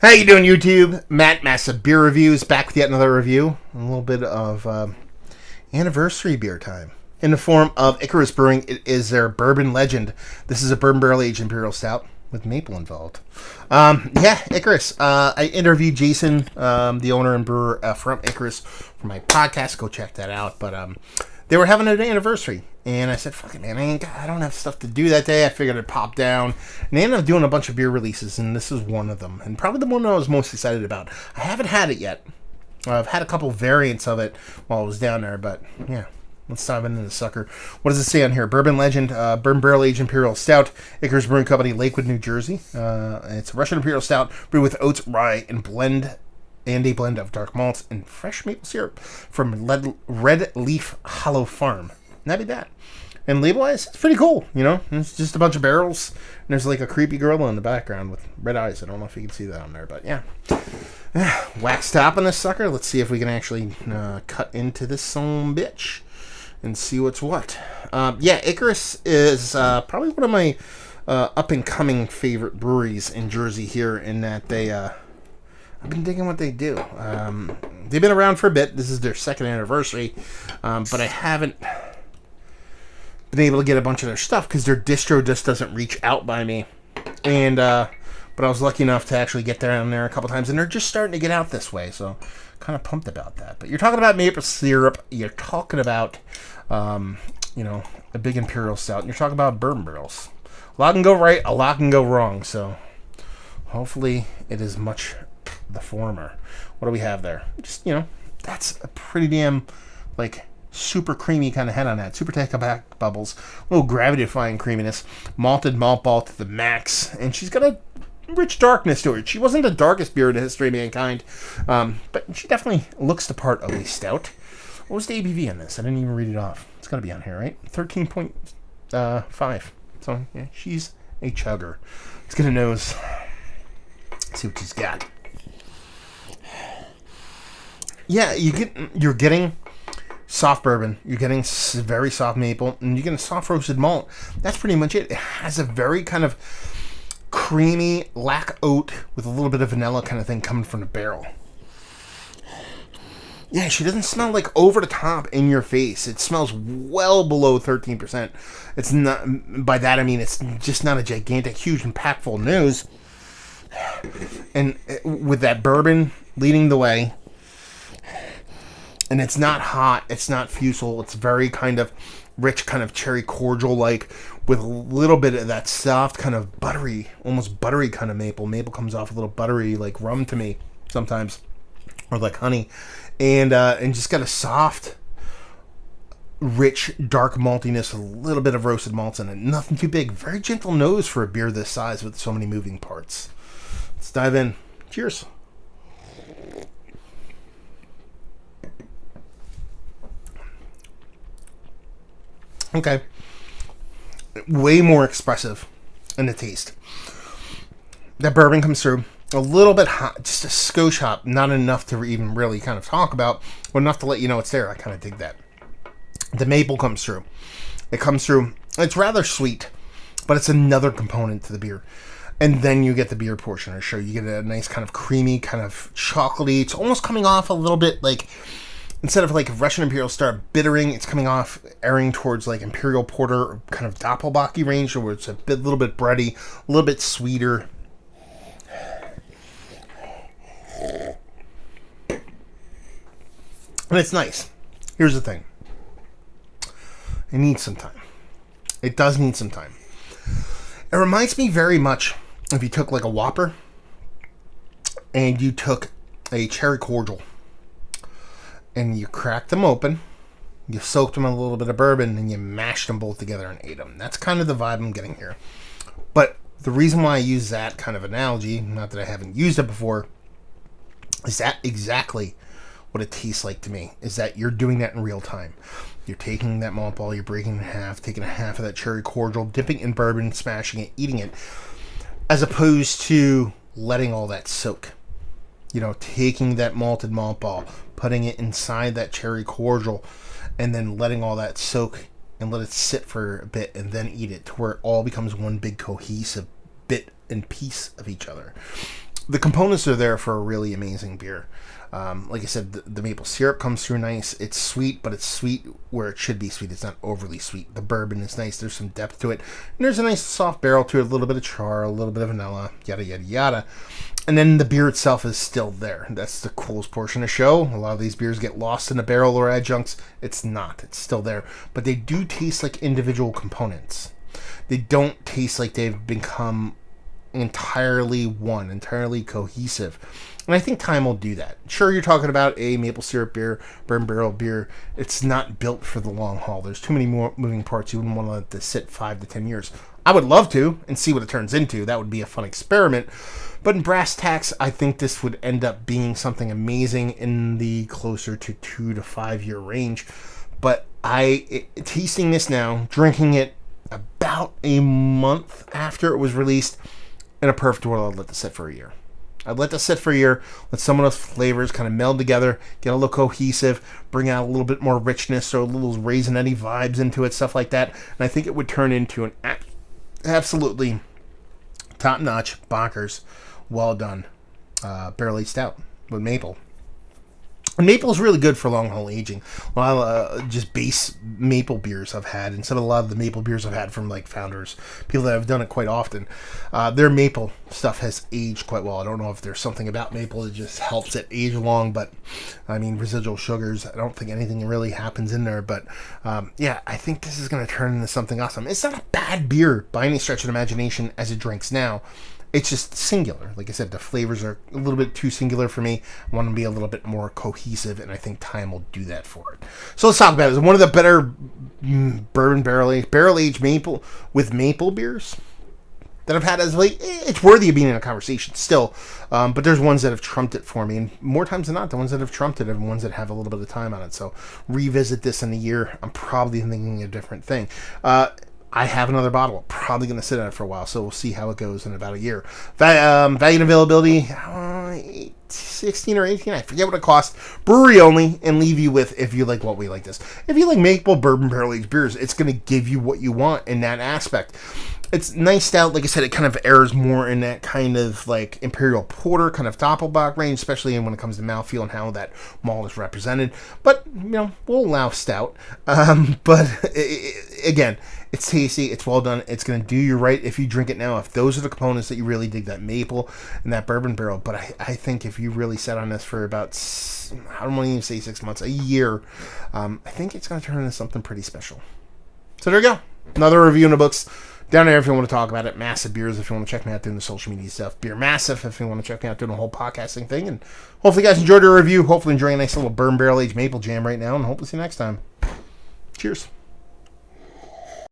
How you doing, YouTube? Matt, Massive Beer Reviews, back with yet another review. A little bit of anniversary beer time. In the form of Icarus Brewing, it is their Bourbon Legend. This is a bourbon barrel-aged Imperial Stout with maple involved. Icarus. I interviewed Jason, the owner and brewer from Icarus, for my podcast. Go check that out. But they were having an anniversary. And I said, fuck it, man, I don't have stuff to do that day. I figured I'd pop down. And they ended up doing a bunch of beer releases, and this is one of them. And probably the one I was most excited about. I haven't had it yet. I've had a couple variants of it while I was down there, but yeah. Let's dive into the sucker. What does it say on here? Bourbon Legend, Bourbon Barrel Aged Imperial Stout, Icarus Brewing Company, Lakewood, New Jersey. It's a Russian Imperial Stout brewed with oats, rye, and a blend of dark malts and fresh maple syrup from Red Leaf Hollow Farm. Not be bad. And label-wise, it's pretty cool, you know? It's just a bunch of barrels, and there's like a creepy girl in the background with red eyes. I don't know if you can see that on there, but yeah. Wax top on this sucker. Let's see if we can actually cut into this son bitch and see what's what. Icarus is probably one of my up-and-coming favorite breweries in Jersey here, in that they... I've been digging what they do. They've been around for a bit. This is their second anniversary, but I haven't been able to get a bunch of their stuff because their distro just doesn't reach out by me. And but I was lucky enough to actually get down there a couple times, and they're just starting to get out this way, so kind of pumped about that. But you're talking about maple syrup. You're talking about a big Imperial Stout, and you're talking about bourbon barrels. A lot can go right, a lot can go wrong. So hopefully it is much the former. What do we have there? Just, that's a pretty damn, super creamy kind of head on that. Super back bubbles. A little gravity-defying creaminess. Malted malt ball to the max. And she's got a rich darkness to her. She wasn't the darkest beer in the history of mankind. But she definitely looks the part of a stout. What was the ABV on this? I didn't even read it off. It's got to be on here, right? 13.5. So, yeah, she's a chugger. Let's get a nose. See what she's got. Yeah, you're getting soft bourbon, you're getting very soft maple, and you're getting soft roasted malt. That's pretty much it. It has a very kind of creamy lac oat with a little bit of vanilla kind of thing coming from the barrel. Yeah, she doesn't smell like over the top in your face. It smells well below 13%. It's not, by that I mean it's just not a gigantic, huge, impactful nose. And with that bourbon leading the way, and it's not hot, it's not fusel, it's very kind of rich, kind of cherry cordial-like, with a little bit of that soft, kind of buttery, almost buttery kind of maple. Maple comes off a little buttery, like rum to me, sometimes, or like honey. And just got a soft, rich, dark maltiness, a little bit of roasted malts in it. Nothing too big. Very gentle nose for a beer this size with so many moving parts. Let's dive in. Cheers. Okay. Way more expressive in the taste. That bourbon comes through. A little bit hot. Just a skosh hop. Not enough to even really kind of talk about, but enough to let you know it's there. I kind of dig that. The maple comes through. It comes through. It's rather sweet, but it's another component to the beer. And then you get the beer portion of the show. You get a nice kind of creamy, kind of chocolatey. It's almost coming off a little bit like... Instead of Russian Imperial Star bittering, it's coming off, airing towards Imperial Porter, kind of Doppelbocky range, where it's a little bit bready, a little bit sweeter. And it's nice. Here's the thing. It needs some time. It does need some time. It reminds me very much if you took a Whopper and you took a cherry cordial, and you cracked them open, you soaked them in a little bit of bourbon, and you mashed them both together and ate them. That's kind of the vibe I'm getting here. But the reason why I use that kind of analogy, not that I haven't used it before, is that exactly what it tastes like to me, is that you're doing that in real time. You're taking that malt ball, you're breaking it in half, taking a half of that cherry cordial, dipping in bourbon, smashing it, eating it, as opposed to letting all that soak. Taking that malted malt ball, putting it inside that cherry cordial, and then letting all that soak and let it sit for a bit and then eat it, to where it all becomes one big cohesive bit and piece of each other. the components are there for a really amazing beer. Like I said, the maple syrup comes through nice. It's sweet, but it's sweet where it should be sweet. It's not overly sweet. The bourbon is nice. There's some depth to it. And there's a nice soft barrel to it, a little bit of char, a little bit of vanilla, yada, yada, yada. And then the beer itself is still there. That's the coolest portion of the show. A lot of these beers get lost in a barrel or adjuncts. It's not. It's still there. But they do taste like individual components. They don't taste like they've become entirely one, entirely cohesive. And I think time will do that. Sure, you're talking about a maple syrup beer, bourbon barrel beer. It's not built for the long haul. There's too many more moving parts. You wouldn't want to let this sit 5 to 10 years. I would love to and see what it turns into. That would be a fun experiment. But in brass tacks, I think this would end up being something amazing in the closer to 2 to 5 year range. But tasting this now, drinking it about a month after it was released, in a perfect world, I'd let this sit for a year. I'd let this sit for a year, let some of those flavors kind of meld together, get a little cohesive, bring out a little bit more richness or a little raisinette vibes into it, stuff like that. And I think it would turn into an absolutely top-notch, bonkers, well-done barrel-aged stout with maple. And maple is really good for long-haul aging. A lot of just base maple beers I've had, and a lot of the maple beers I've had from like Founders, people that have done it quite often, their maple stuff has aged quite well. I don't know if there's something about maple that just helps it age along, but I mean, residual sugars, I don't think anything really happens in there, but yeah, I think this is going to turn into something awesome. It's not a bad beer by any stretch of the imagination as it drinks now. It's just singular. Like I said, the flavors are a little bit too singular for me. I want to be a little bit more cohesive, and I think time will do that for it. So let's talk about it. It's one of the better bourbon barrel-aged maple with maple beers that I've had as of late. It's worthy of being in a conversation still, but there's ones that have trumped it for me, and more times than not, the ones that have trumped it are the ones that have a little bit of time on it. So revisit this in a year, I'm probably thinking a different thing. I have another bottle. Probably going to sit on it for a while, so we'll see how it goes in about a year. Value and availability, 16 or 18. I forget what it costs. Brewery only, and leave you with, if you like what we like this. If you like maple bourbon barrel-aged beers, it's going to give you what you want in that aspect. It's nice stout. Like I said, it kind of errs more in that kind of like Imperial Porter, kind of Doppelbock range, especially when it comes to mouthfeel and how that malt is represented. But, we'll allow stout. Again, it's tasty, it's well done, it's going to do you right if you drink it now, if those are the components that you really dig, that maple and that bourbon barrel. But I think if you really sat on this for about, I don't want to even say 6 months, a year, I think it's going to turn into something pretty special. So there you go. Another review in the books. Down there if you want to talk about it. Massive Beers if you want to check me out doing the social media stuff. Beer Massive if you want to check me out doing the whole podcasting thing. And hopefully you guys enjoyed the review. Hopefully enjoying a nice little bourbon barrel aged maple jam right now. And hopefully see you next time. Cheers.